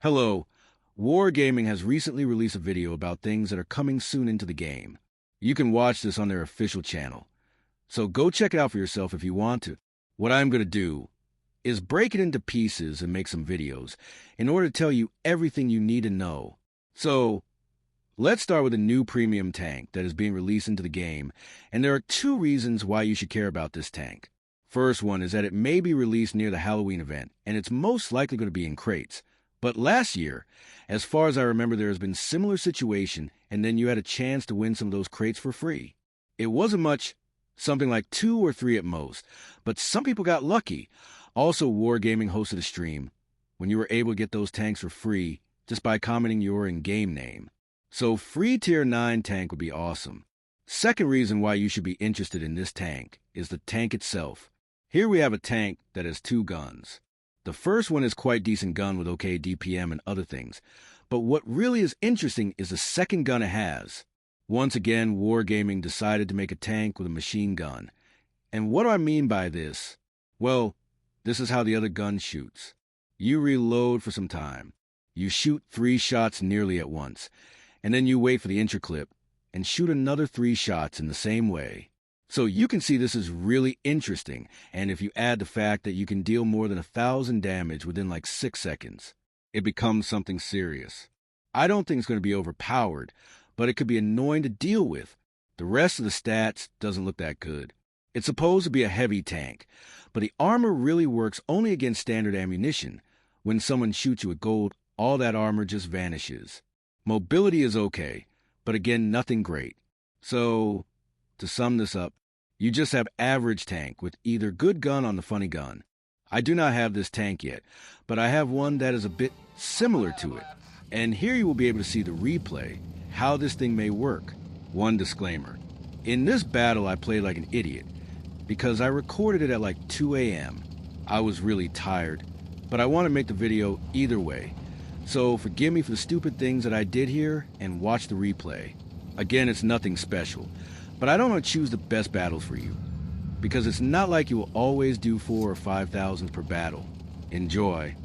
Hello. Wargaming has recently released a video about things that are coming soon into the game. You can watch this on their official channel. So go check it out for yourself if you want to. What I'm going to do is break it into pieces and make some videos in order to tell you everything you need to know. So let's start with a new premium tank that is being released into the game, and there are two reasons why you should care about this tank. First one is that it may be released near the Halloween event, and it's most likely going to be in crates. But last year, as far as I remember, there has been a similar situation, and then you had a chance to win some of those crates for free. It wasn't much, something like 2 or 3 at most, but some people got lucky. Also, Wargaming hosted a stream when you were able to get those tanks for free just by commenting your in-game name. So free tier 9 tank would be awesome. Second reason why you should be interested in this tank is the tank itself. Here we have a tank that has 2 guns. The first one is quite decent gun with okay DPM and other things, but what really is interesting is the second gun it has. Once again, Wargaming decided to make a tank with a machine gun. And what do I mean by this? Well, this is how the other gun shoots. You reload for some time. You shoot 3 shots nearly at once, and then you wait for the intro clip and shoot another 3 shots in the same way. So you can see this is really interesting, and if you add the fact that you can deal more than 1,000 damage within like 6 seconds, it becomes something serious. I don't think it's going to be overpowered, but it could be annoying to deal with. The rest of the stats doesn't look that good. It's supposed to be a heavy tank, but the armor really works only against standard ammunition. When someone shoots you with gold, all that armor just vanishes. Mobility is okay, but again, nothing great. So, to sum this up, you just have average tank with either good gun on the funny gun. I do not have this tank yet, but I have one that is a bit similar to it. And here you will be able to see the replay, how this thing may work. One disclaimer. In this battle I played like an idiot, because I recorded it at like 2 a.m. I was really tired, but I want to make the video either way. So forgive me for the stupid things that I did here and watch the replay. Again, it's nothing special. But I don't want to choose the best battles for you, because it's not like you will always do 4,000 or 5,000 per battle. Enjoy.